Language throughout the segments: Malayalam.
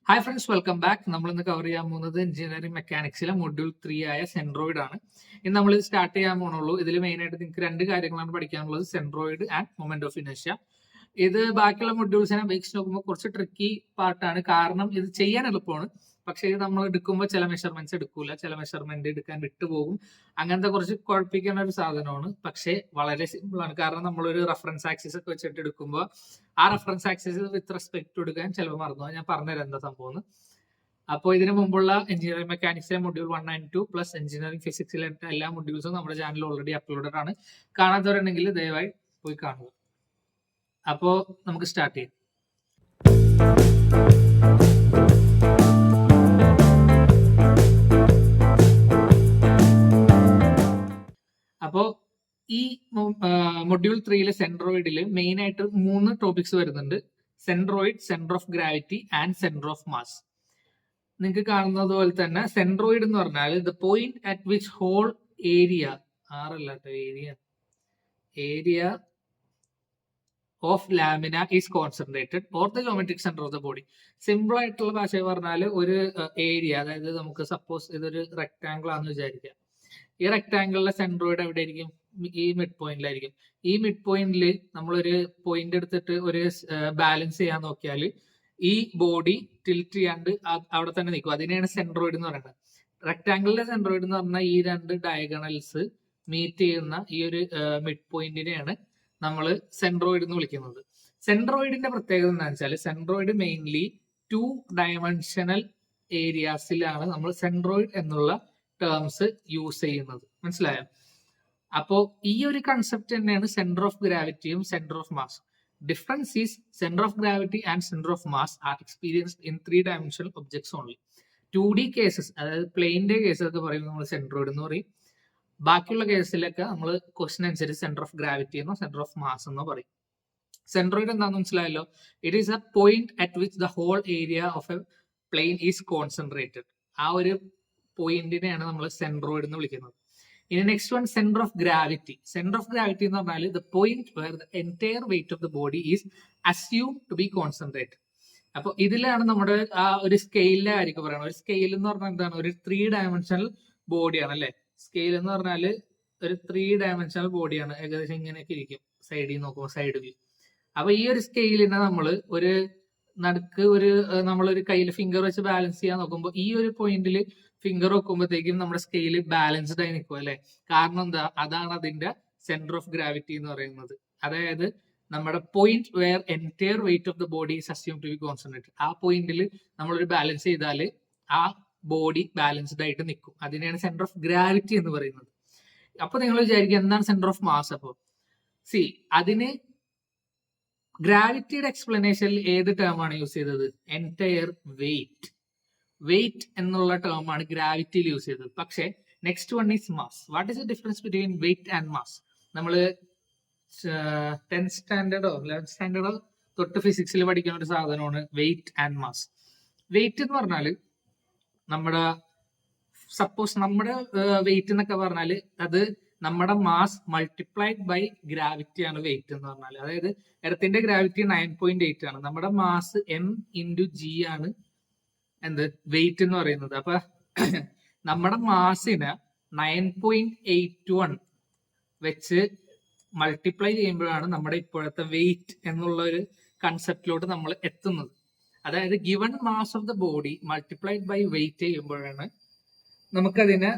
Hi friends, welcome back. നമ്മൾ ഇന്ന് കവർ ചെയ്യാൻ പോകുന്നത് എഞ്ചിനീയറിംഗ് മെക്കാനിക്സിലെ മൊഡ്യൂൾ 3 ആയ സെൻട്രോയിഡ് ആണ്. ഇന്ന് നമ്മൾ ഇത് സ്റ്റാർട്ട് ചെയ്യാൻ പോണുള്ളൂ. ഇതിൽ മെയിൻ ആയിട്ട് നിങ്ങൾക്ക് രണ്ട് കാര്യങ്ങളാണ് പഠിക്കാനുള്ളത്: centroid and moment of inertia. ഇത് ബാക്കിയുള്ള മൊഡ്യൂൾസിനെ അപേക്ഷിച്ച് നോക്കുമ്പോൾ കുറച്ച് ട്രിക്കി പാർട്ടാണ്. കാരണം ഇത് ചെയ്യാൻ എളുപ്പമാണ്, പക്ഷേ ഇത് നമ്മൾ എടുക്കുമ്പോൾ ചില മെഷർമെന്റ്സ് എടുക്കൂല, ചില മെഷർമെന്റ് എടുക്കാൻ വിട്ടുപോകും. അങ്ങനത്തെ കുറച്ച് കുഴപ്പിക്കുന്ന ഒരു സാധനമാണ്. പക്ഷേ വളരെ സിമ്പിൾ ആണ്. കാരണം നമ്മളൊരു റെഫറൻസ് ആക്സിസ് ഒക്കെ വെച്ചിട്ട് എടുക്കുമ്പോൾ ആ റെഫറൻസ് ആക്സിസ് വിത്ത് റെസ്പെക്ട് കൊടുക്കാൻ ചിലപ്പോൾ മറന്നു. ഞാൻ പറഞ്ഞുതരാം എന്താ സംഭവം. അപ്പോൾ ഇതിനു മുമ്പുള്ള എഞ്ചിനീയറിംഗ് മെക്കാനിക്സിലെ മൊഡ്യൂൾ 1 and 2 പ്ലസ് എഞ്ചിനീയറിംഗ് ഫിസിക്സിലെ എല്ലാ മൊഡ്യൂൾസും നമ്മുടെ ചാനലിൽ ഓൾറെഡി അപ്ലോഡഡ് ആണ്. കാണാത്തവരുണ്ടെങ്കിൽ ദയവായി പോയി കാണുക. അപ്പോൾ നമുക്ക് സ്റ്റാർട്ട് ചെയ്യാം. അപ്പോൾ ഈ മൊഡ്യൂൾ 3 സെൻട്രോയിഡിൽ മെയിൻ ആയിട്ട് 3 ടോപ്പിക്സ് വരുന്നുണ്ട്: centroid, centre of gravity and centre of mass. നിങ്ങൾക്ക് കാണുന്നത് പോലെ തന്നെ സെൻട്രോയിഡ് എന്ന് പറഞ്ഞാൽ the point at which whole area of lamina is concentrated or the geometric centre of the body. Simple ആയിട്ടുള്ള ഭാഷ പറഞ്ഞാൽ ഒരു ഏരിയ, അതായത് നമുക്ക് സപ്പോസ് ഇതൊരു റെക്ടാംഗിൾ ആണെന്ന് വിചാരിക്കുക. ഈ റെക്ടാംഗിളിലെ സെൻട്രോയിഡ് എവിടെ ആയിരിക്കും? ഈ മിഡ് പോയിന്റിലായിരിക്കും. ഈ മിഡ് പോയിന്റിൽ നമ്മളൊരു പോയിന്റ് എടുത്തിട്ട് ഒരു ബാലൻസ് ചെയ്യാൻ നോക്കിയാൽ ഈ ബോഡി ടിൽറ്റ് ചെയ്യാണ്ട് അവിടെ തന്നെ നിൽക്കും. അതിനെയാണ് സെൻട്രോയിഡ് എന്ന് പറയുന്നത്. റെക്ടാംഗിളിലെ സെൻട്രോയിഡ് എന്ന് പറഞ്ഞാൽ ഈ രണ്ട് ഡയഗണൽസ് മീറ്റ് ചെയ്യുന്ന ഈ ഒരു മിഡ് പോയിന്റിനെയാണ് നമ്മൾ സെൻട്രോയിഡ് എന്ന് വിളിക്കുന്നത്. സെൻട്രോയിഡിന്റെ പ്രത്യേകത എന്താണെന്ന് വെച്ചാൽ സെൻട്രോയിഡ് മെയിൻലി 2 ഡയമെൻഷനൽ ഏരിയാസിലാണ് നമ്മൾ സെൻട്രോയിഡ് എന്നുള്ള ടേംസ് യൂസ് ചെയ്യുന്നത്. മനസ്സിലായോ? അപ്പോ ഈ ഒരു കൺസെപ്റ്റ് തന്നെയാണ് സെന്റർ ഓഫ് ഗ്രാവിറ്റിയും centre of mass. Difference is centre of gravity and centre of mass are experienced in 3 dimensional objects only. 2D cases, അതായത് പ്ലെയിന്റെ കേസൊക്കെ പറയുമ്പോൾ നമ്മൾ സെൻട്രോയിഡ് എന്ന് പറയും. ബാക്കിയുള്ള കേസിലൊക്കെ നമ്മൾ ക്വസ്റ്റൻ അനുസരിച്ച് സെന്റർ ഓഫ് ഗ്രാവിറ്റി എന്നോ സെന്റർ ഓഫ് മാസ് എന്നോ പറയും. സെൻട്രോയിഡ് എന്താണെന്ന് മനസ്സിലായല്ലോ. It is a point at which the whole area of a plane is concentrated. ആ ഒരു പോയിന്റിനെയാണ് നമ്മൾ സെൻട്രോയിഡ് എന്ന് വിളിക്കുന്നത്. ഇനി next one, centre of gravity. Centre of gravity എന്ന് പറഞ്ഞാൽ the point where the entire weight of the body is assume to be concentrated. അപ്പൊ ഇതിലാണ് നമ്മുടെ ആ ഒരു സ്കെയിലിന്റെ കാര്യമൊക്കെ പറയുന്നത്. ഒരു സ്കെയിൽ എന്ന് പറഞ്ഞാൽ എന്താണ്? ഒരു 3 ഡയമെൻഷണൽ ബോഡിയാണ് അല്ലെ. സ്കെയിൽ എന്ന് പറഞ്ഞാൽ ഒരു 3 ഡയമെൻഷണൽ ബോഡിയാണ്. ഏകദേശം ഇങ്ങനെയൊക്കെ ഇരിക്കും സൈഡിൽ നോക്കുമ്പോൾ, സൈഡ് വ്യൂ. അപ്പൊ ഈ ഒരു സ്കെയിലിനെ നമ്മൾ ഒരു നടുക്ക് നമ്മളൊരു കയ്യിൽ ഫിംഗർ വെച്ച് ബാലൻസ് ചെയ്യാൻ നോക്കുമ്പോൾ ഈ ഒരു പോയിന്റിൽ ഫിംഗർ വെക്കുമ്പോഴത്തേക്കും നമ്മുടെ സ്കെയില് ബാലൻസ്ഡ് ആയി നിൽക്കും അല്ലെ. കാരണം എന്താ? അതാണ് അതിന്റെ സെന്റർ ഓഫ് ഗ്രാവിറ്റി എന്ന് പറയുന്നത്. അതായത് നമ്മുടെ point where entire weight of the body is assume to be concentrated. ആ പോയിന്റിൽ നമ്മളൊരു ബാലൻസ് ചെയ്താൽ ആ ബോഡി ബാലൻസ്ഡ് ആയിട്ട് നിൽക്കും. അതിനെയാണ് സെന്റർ ഓഫ് ഗ്രാവിറ്റി എന്ന് പറയുന്നത്. അപ്പൊ നിങ്ങൾ വിചാരിക്കും എന്താണ് സെന്റർ ഓഫ് മാസ്? അപ്പോ അതിന് ഗ്രാവിറ്റിയുടെ എക്സ്പ്ലനേഷനിൽ ഏത് ടേം ആണ് യൂസ് ചെയ്തത്? എൻറ്റയർ വെയിറ്റ് എന്നുള്ള ടേം ആണ് ഗ്രാവിറ്റിയിൽ യൂസ് ചെയ്തത്. പക്ഷേ next one is mass. What is the difference between weight and mass? നമ്മൾ 10th സ്റ്റാൻഡേർഡോ 11th സ്റ്റാൻഡേർഡോ തൊട്ട് ഫിസിക്സിൽ പഠിക്കുന്ന ഒരു സാധനമാണ് വെയിറ്റ് ആൻഡ് മാസ്. വെയിറ്റ് എന്ന് പറഞ്ഞാൽ നമ്മുടെ വെയിറ്റ് എന്നൊക്കെ പറഞ്ഞാൽ അത് നമ്മുടെ മാസ് മൾട്ടിപ്ലൈഡ് ബൈ ഗ്രാവിറ്റി ആണ് വെയിറ്റ് എന്ന് പറഞ്ഞാൽ. അതായത് എർത്തിന്റെ ഗ്രാവിറ്റി 9.8 ആണ്. നമ്മുടെ മാസ് m×g ആണ് എന്ത്? വെയിറ്റ് എന്ന് പറയുന്നത്. അപ്പൊ നമ്മുടെ മാസിനെ 9.81 വെച്ച് മൾട്ടിപ്ലൈ ചെയ്യുമ്പോഴാണ് നമ്മുടെ ഇപ്പോഴത്തെ വെയിറ്റ് എന്നുള്ള ഒരു കൺസെപ്റ്റിലോട്ട് നമ്മൾ എത്തുന്നത്. അതായത് given mass of the body multiplied by weight ചെയ്യുമ്പോഴാണ് നമുക്കതിനെ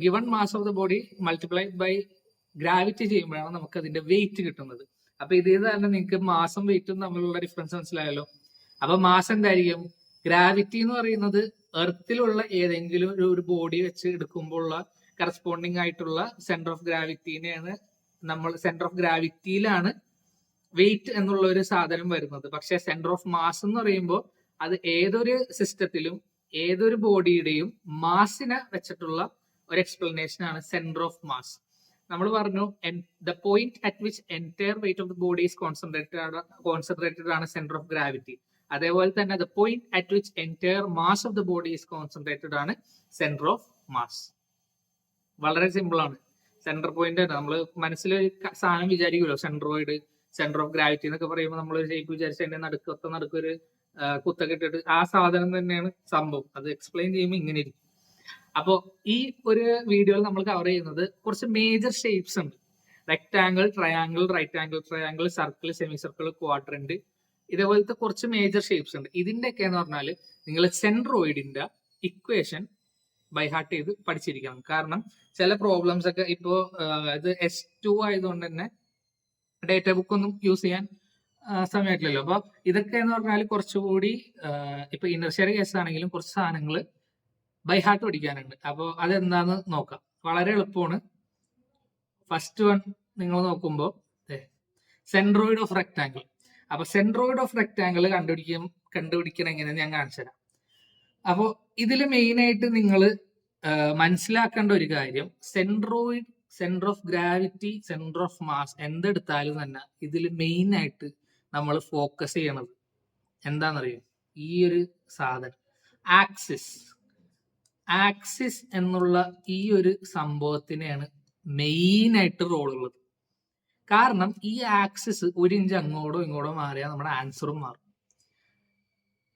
given mass of the body multiplied by gravity ചെയ്യുമ്പോഴാണ് നമുക്ക് അതിന്റെ വെയിറ്റ് കിട്ടുന്നത്. അപ്പൊ ഇതേ തന്നെ നിങ്ങൾക്ക് മാസും വെയിറ്റും തമ്മിലുള്ള ഡിഫറൻസ് മനസ്സിലായല്ലോ. അപ്പൊ മാസ് എന്തായിരിക്കും? ഗ്രാവിറ്റി എന്ന് പറയുന്നത് എർത്തിലുള്ള ഏതെങ്കിലും ഒരു ബോഡി വെച്ച് എടുക്കുമ്പോഴുള്ള കറസ്പോണ്ടിങ് ആയിട്ടുള്ള സെന്റർ ഓഫ് ഗ്രാവിറ്റിനെയാണ് സെന്റർ ഓഫ് ഗ്രാവിറ്റിയിലാണ് വെയിറ്റ് എന്നുള്ള ഒരു സാധനം വരുന്നത്. പക്ഷെ സെന്റർ ഓഫ് മാസ് എന്ന് പറയുമ്പോൾ അത് ഏതൊരു സിസ്റ്റത്തിലും ഏതൊരു ബോഡിയുടെയും മാസിനെ വെച്ചിട്ടുള്ള ഒരു എക്സ്പ്ലനേഷൻ ആണ് സെന്റർ ഓഫ് മാസ്. നമ്മൾ പറഞ്ഞു the point at which entire weight of the body is concentrated ആണ് സെന്റർ ഓഫ് ഗ്രാവിറ്റി. അതേപോലെ തന്നെ the point at which entire mass of the body is concentrated ആണ് സെന്റർ ഓഫ് മാസ്. വളരെ സിമ്പിൾ ആണ്. സെന്റർ പോയിന്റ് നമ്മൾ മനസ്സിൽ സാധനം വിചാരിക്കുമല്ലോ, സെൻട്രോയിഡ്, സെന്റർ ഓഫ് ഗ്രാവിറ്റി എന്നൊക്കെ പറയുമ്പോൾ നമ്മൾ ഒരു ഷേപ്പ് വിചാരിച്ചതിന്റെ നടുക്കൊരു കുത്തൊക്കെ ഇട്ടിട്ട് ആ സാധനം തന്നെയാണ് സംഭവം. അത് എക്സ്പ്ലെയിൻ ചെയ്യുമ്പോൾ ഇങ്ങനെ ഇരിക്കും. അപ്പോൾ ഈ ഒരു വീഡിയോയിൽ നമ്മൾ കവർ ചെയ്യുന്നത് കുറച്ച് മേജർ ഷേപ്സ് ഉണ്ട്. Rectangle, triangle, right angle triangle, circle, semi circle, quadrant, ഇതേപോലത്തെ കുറച്ച് മേജർ ഷേപ്സ് ഉണ്ട്. ഇതിന്റെയൊക്കെ എന്ന് പറഞ്ഞാൽ നിങ്ങൾ സെൻട്രോയിഡിന്റെ ഇക്വേഷൻ ബൈ ഹാർട്ട് ചെയ്ത് പഠിച്ചിരിക്കണം. കാരണം ചില പ്രോബ്ലംസ് ഒക്കെ ഇപ്പോ ഇത് S2 ആയതുകൊണ്ട് തന്നെ ഡേറ്റ ബുക്ക് ഒന്നും യൂസ് ചെയ്യാൻ സമയമായിട്ടില്ലല്ലോ. അപ്പൊ ഇതൊക്കെ എന്ന് പറഞ്ഞാൽ കുറച്ചുകൂടി ഇപ്പൊ ഇനർഷ്യയുടെ കേസ് ആണെങ്കിലും കുറച്ച് സാധനങ്ങൾ ബൈ ഹാർട്ട് പഠിക്കാനുണ്ട്. അപ്പോൾ അതെന്താന്ന് നോക്കാം. വളരെ എളുപ്പമാണ്. ഫസ്റ്റ് വൺ നിങ്ങൾ നോക്കുമ്പോൾ സെൻട്രോയിഡ് ഓഫ് റെക്ടാങ്കിൾ. അപ്പൊ സെൻട്രോയിഡ് ഓഫ് റെക്ടാങ്കിൾ കണ്ടുപിടിക്കണം എങ്ങനെയെന്ന് ഞാൻ കാണിച്ചു തരാം. അപ്പോൾ ഇതിൽ മെയിൻ ആയിട്ട് നിങ്ങൾ മനസ്സിലാക്കേണ്ട ഒരു കാര്യം, centroid, centre of gravity, centre of mass എന്തെടുത്താലും തന്നെ ഇതിൽ മെയിൻ ആയിട്ട് നമ്മൾ ഫോക്കസ് ചെയ്യണത് എന്താണെന്നറിയോ? ഈ ഒരു സാധനം ആക്സിസ്. ആക്സിസ് എന്നുള്ള ഈ ഒരു സംഭവത്തിനെയാണ് മെയിൻ ആയിട്ട് റോൾ ഉള്ളത്. കാരണം ഈ ആക്സിസ് ഒരു ഇഞ്ച് അങ്ങോട്ടോ ഇങ്ങോട്ടോ മാറിയാൽ നമ്മുടെ ആൻസറും മാറും.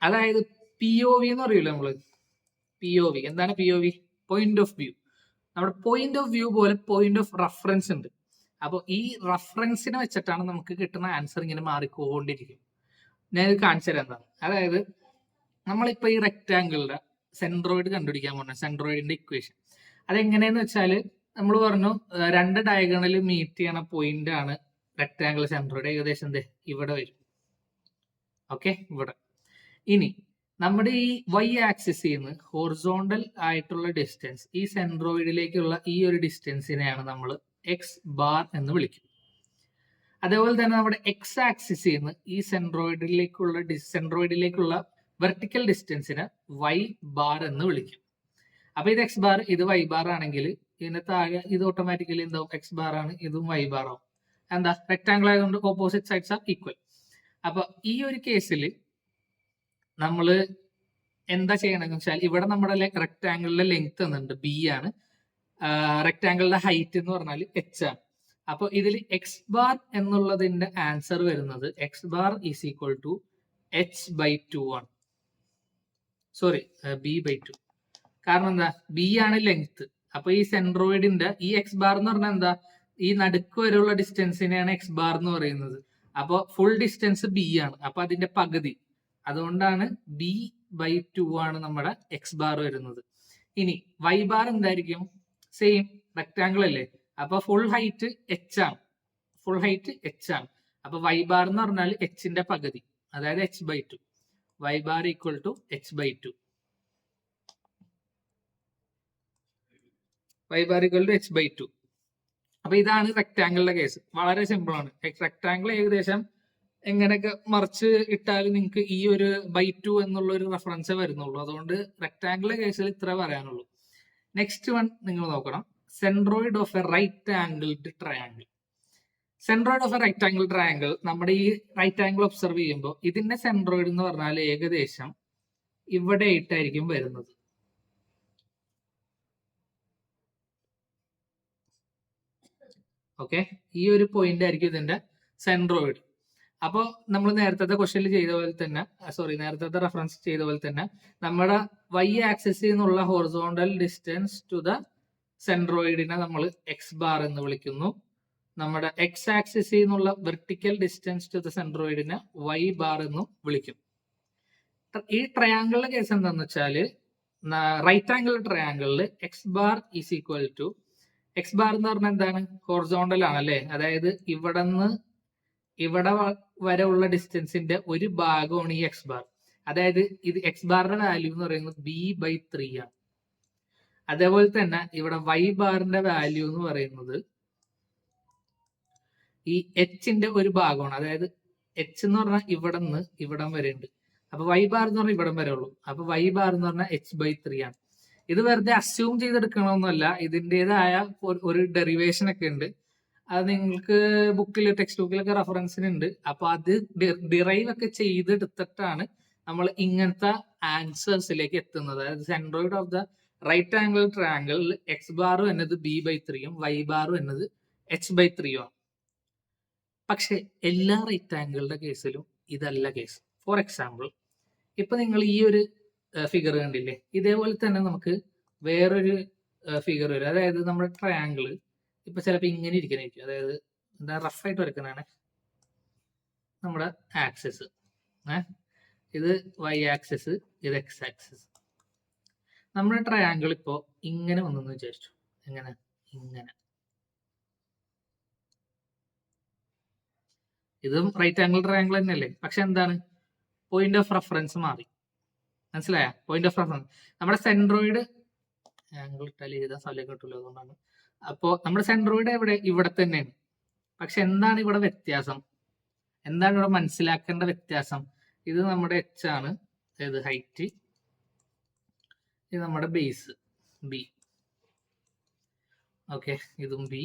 അതായത് POV എന്ന് പറയൂല്ലോ നമ്മള്. POV എന്താണ്? POV point of view. നമ്മുടെ പോയിന്റ് ഓഫ് വ്യൂ പോലെ പോയിന്റ് ഓഫ് റെഫറൻസ് ഉണ്ട്. അപ്പോൾ ഈ റെഫറൻസിനെ വെച്ചിട്ടാണ് നമുക്ക് കിട്ടുന്ന ആൻസർ ഇങ്ങനെ മാറിക്കൊണ്ടിരിക്കും. ഞാൻ ഇത് കാണിച്ചു തരാം എന്താണ്. അതായത് നമ്മളിപ്പോ ഈ റെക്ടാങ്കിളിന്റെ സെൻട്രോയിഡ് കണ്ടുപിടിക്കാൻ പോകുന്ന സെൻട്രോയിഡിന്റെ ഇക്വേഷൻ അതെങ്ങനെയെന്ന് വെച്ചാൽ നമ്മൾ പറഞ്ഞു രണ്ട് ഡയഗണൽ മീറ്റ് ചെയ്യണ പോയിന്റ് ആണ് റെക്ടാങ്കിൾ സെൻട്രോയിഡ്. ഏകദേശം ഇവിടെ വരും. ഓക്കെ, ഇവിടെ. ഇനി നമ്മുടെ ഈ Y ആക്സിസിൽ നിന്ന് ഹൊറിസോണ്ടൽ ആയിട്ടുള്ള ഡിസ്റ്റൻസ്, ഈ സെൻട്രോയിഡിലേക്കുള്ള ഈ ഒരു ഡിസ്റ്റൻസിനെയാണ് നമ്മൾ X⁻ എന്ന് വിളിക്കും. അതേപോലെ തന്നെ നമ്മുടെ X ആക്സിസിൽ നിന്ന് ഈ സെൻട്രോയിഡിലേക്കുള്ള വെർട്ടിക്കൽ ഡിസ്റ്റൻസിനെ Y⁻ എന്ന് വിളിക്കും. അപ്പൊ ഇത് X⁻, ഇത് Y⁻ ആണെങ്കിൽ ഇതിന്റെ താഴെ ഇത് ഓട്ടോമാറ്റിക്കലി എന്താവും? X⁻ ആണ്, ഇതും Y⁻ ആവും. എന്താ? റെക്ടാങ്കിൾ ആയതുകൊണ്ട് ഓപ്പോസിറ്റ് സൈഡ്സ് ആർ ഈക്വൽ. അപ്പൊ ഈ ഒരു കേസിൽ നമ്മൾ എന്താ ചെയ്യണമെന്ന് വെച്ചാൽ ഇവിടെ നമ്മുടെ റെക്ടാങ്കിളിന്റെ ലെങ്ത് എന്നുണ്ട് B ആണ്, റെക്ടാങ്കിളിന്റെ ഹൈറ്റ് എന്ന് പറഞ്ഞാൽ H ആണ്. അപ്പൊ ഇതിൽ X⁻ എന്നുള്ളതിന്റെ ആൻസർ വരുന്നത് X⁻ is equal to H/2 ആണ്. Sorry, B/2. കാരണം എന്താ? B ആണ് ലെങ്ത്. അപ്പൊ ഈ സെൻട്രോയിഡിന്റെ ഈ X⁻ എന്ന് പറഞ്ഞാൽ എന്താ? ഈ നടുക്ക് വരെയുള്ള ഡിസ്റ്റൻസിനെയാണ് X⁻ എന്ന് പറയുന്നത്. അപ്പൊ ഫുൾ ഡിസ്റ്റൻസ് B ആണ്. അപ്പൊ അതിന്റെ പകുതി, അതുകൊണ്ടാണ് B/2 ആണ് നമ്മുടെ X⁻ വരുന്നത്. ഇനി Y⁻ എന്തായിരിക്കും? സെയിം റെക്ടാങ്കിൾ അല്ലേ? അപ്പൊ ഫുൾ ഹൈറ്റ് H ആണ്. ഫുൾ ഹൈറ്റ് H ആണ്. അപ്പൊ Y⁻ എന്ന് പറഞ്ഞാൽ Hന്റെ പകുതി, അതായത് H/2. Y⁻ equal to H/2. Y⁻ equal to H/2. അപ്പൊ ഇതാണ് റെക്ടാങ്കിളിന്റെ കേസ്. വളരെ സിമ്പിൾ ആണ്. റെക്ടാങ്കിൾ ഏകദേശം എങ്ങനെയൊക്കെ മറിച്ച് ഇട്ടാലും നിങ്ങൾക്ക് ഈ ഒരു /2 എന്നുള്ള ഒരു റെഫറൻസേ വരുന്നുള്ളൂ. അതുകൊണ്ട് റെക്ടാങ്കിളിന്റെ കേസിൽ ഇത്ര പറയാനുള്ളൂ. നെക്സ്റ്റ് വൺ നിങ്ങൾ നോക്കണം. Centroid of a right angled triangle. Centroid of a right angle triangle, നമ്മുടെ ഈ റൈറ്റ് ആംഗിൾ ഒബ്സർവ് ചെയ്യുമ്പോൾ ഇതിന്റെ സെൻട്രോയിഡ് എന്ന് പറഞ്ഞാൽ ഏകദേശം ഇവിടെ ആയിട്ടായിരിക്കും വരുന്നത്. ഓക്കെ, ഈ ഒരു പോയിന്റ് ആയിരിക്കും ഇതിന്റെ സെൻട്രോയിഡ്. അപ്പോൾ നമ്മൾ നേരത്തെ ക്വസ്റ്റ്യനിൽ ചെയ്ത പോലെ തന്നെ, നേരത്തെ റെഫറൻസ് ചെയ്ത പോലെ തന്നെ നമ്മുടെ Y ആക്സിസിൽ നിന്നുള്ള ഹൊറിസോണ്ടൽ ഡിസ്റ്റൻസ് ടു ദ സെൻട്രോയിഡിനെ നമ്മൾ X⁻ എന്ന് വിളിക്കുന്നു. നമ്മുടെ X ആക്സിസിൽ നിന്നുള്ള വെർട്ടിക്കൽ ഡിസ്റ്റൻസ് ടു ദ സെൻട്രോയിഡിനെ Y⁻ എന്നും വിളിക്കും. ഈ ട്രയാങ്കിളിന്റെ കേസ് എന്താണെന്ന് വെച്ചാൽ റൈറ്റ് ആംഗിൾ ട്രയാങ്കിളിൽ X⁻ is equal to, X⁻ എന്ന് പറഞ്ഞാൽ എന്താണ്? ഹൊറിസോണ്ടൽ ആണ് അല്ലേ? അതായത് ഇവിടെ നിന്ന് ഇവിടെ വരെ ഉള്ള ഡിസ്റ്റൻസിന്റെ ഒരു ഭാഗമാണ് ഈ X⁻. അതായത് ഇത് X⁻ വാല്യൂ എന്ന് പറയുന്നത് B/3 ആണ്. അതേപോലെ തന്നെ ഇവിടെ Y⁻ വാല്യൂ എന്ന് പറയുന്നത് ഈ Hന്റെ ഒരു ഭാഗമാണ്. അതായത് H എന്ന് പറഞ്ഞാൽ ഇവിടെ നിന്ന് ഇവിടം വരെ ഉണ്ട്. അപ്പൊ Y⁻ എന്ന് പറഞ്ഞാൽ ഇവിടം വരെ ഉള്ളൂ. അപ്പൊ Y⁻ എന്ന് പറഞ്ഞാൽ H/3 ആണ്. ഇത് വെറുതെ അസ്യൂം ചെയ്തെടുക്കണമെന്നല്ല, ഇതിൻ്റെതായ ഒരു ഡെറിവേഷൻ ഒക്കെ ഉണ്ട്. അത് നിങ്ങൾക്ക് ടെക്സ്റ്റ് ബുക്കിലൊക്കെ റെഫറൻസിനുണ്ട്. അപ്പൊ അത് ഡിറൈവ് ഒക്കെ ചെയ്തെടുത്തിട്ടാണ് നമ്മൾ ഇങ്ങനത്തെ ആൻസേഴ്സിലേക്ക് എത്തുന്നത്. അതായത് centroid of the right angle triangle X⁻ എന്നത് B/3 Y⁻ എന്നത് H/3 ആണ്. പക്ഷെ എല്ലാ റൈറ്റ് ആംഗിളുടെ കേസിലും ഇതല്ല കേസ്. ഫോർ എക്സാമ്പിൾ, ഇപ്പൊ നിങ്ങൾ ഈ ഒരു ഫിഗർ കണ്ടില്ലേ, ഇതേപോലെ തന്നെ നമുക്ക് വേറൊരു ഫിഗർ വരും. അതായത് നമ്മുടെ ട്രയാങ്കിള് ഇപ്പൊ ചിലപ്പോൾ ഇങ്ങനെ ഇരിക്കാനായിരിക്കും. അതായത് എന്താ റഫായിട്ട് വരക്കുന്നതാണ് നമ്മുടെ ആക്സിസ്. ഇത് വൈ ആക്സിസ്, ഇത് എക്സ് ആക്സിസ്. നമ്മുടെ ട്രയാങ്കിൾ ഇപ്പോ ഇങ്ങനെ വന്നെന്ന് വിചാരിച്ചു. എങ്ങനെ? ഇങ്ങനെ. ഇതും റൈറ്റ് ആംഗിൾ ട്രയാങ്കിൾ തന്നെയല്ലേ, പക്ഷെ എന്താണ് പോയിന്റ് ഓഫ് റെഫറൻസ് മാറി. മനസ്സിലായ? പോയിന്റ് ഓഫ് റെഫറൻസ് നമ്മുടെ സെൻട്രോയിഡ് ആംഗിൾ ഇട്ടാൽ എഴുതാൻ സ്ഥലം കിട്ടില്ല, അതുകൊണ്ടാണ്. അപ്പോ നമ്മുടെ സെൻട്രോയിഡ് എവിടെ? ഇവിടെ തന്നെയാണ്. പക്ഷെ എന്താണ് ഇവിടെ വ്യത്യാസം? എന്താണ് ഇവിടെ മനസ്സിലാക്കേണ്ട വ്യത്യാസം? ഇത് നമ്മുടെ എച്ച് ആണ്, അതായത് ഹൈറ്റ്. ഇത് നമ്മുടെ ബേസ് ബി. ഓക്കെ, ഇതും ബി,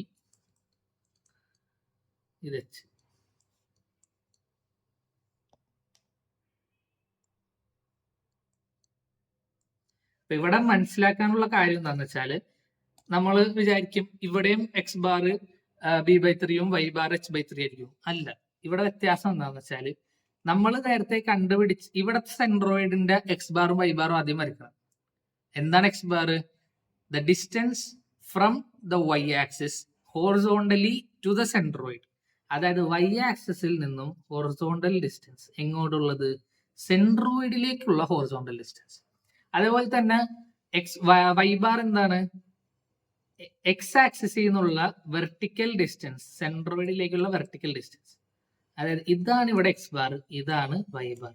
ഇത് എച്ച്. അപ്പൊ ഇവിടെ മനസ്സിലാക്കാനുള്ള കാര്യം എന്താണെന്ന് വെച്ചാല്, നമ്മൾ വിചാരിക്കും ഇവിടെയും എക്സ് ബാർ b/3യും y ബാർ h/3 ആയിരിക്കും. അല്ല, ഇവിടെ വ്യത്യാസം എന്താണെന്ന് വെച്ചാല് നമ്മൾ നേരത്തെ കണ്ടുപിടിച്ച് ഇവിടത്തെ സെൻട്രോയിഡിന്റെ എക്സ് ബാറും y ബാറും ആദ്യം വരയ്ക്കണം. എന്താണ് X bar? The distance from the y axis horizontally to the centroid. അതായത് y ആക്സിസിൽ നിന്നും ഹോറിസോണ്ടൽ ഡിസ്റ്റൻസ് എങ്ങോട്ടുള്ളത്? സെൻട്രോയിഡിലേക്കുള്ള ഹോറിസോണ്ടൽ ഡിസ്റ്റൻസ്. അതേപോലെ തന്നെ y ബാർ എന്താണ്? എക്സ് ആക്സിസിൽ നിന്നുള്ള വെർട്ടിക്കൽ ഡിസ്റ്റൻസ്, സെൻട്രോയിഡിലേക്കുള്ള വെർട്ടിക്കൽ ഡിസ്റ്റൻസ്. അതായത് ഇതാണ് ഇവിടെ എക്സ് ബാർ, ഇതാണ് y ബാർ.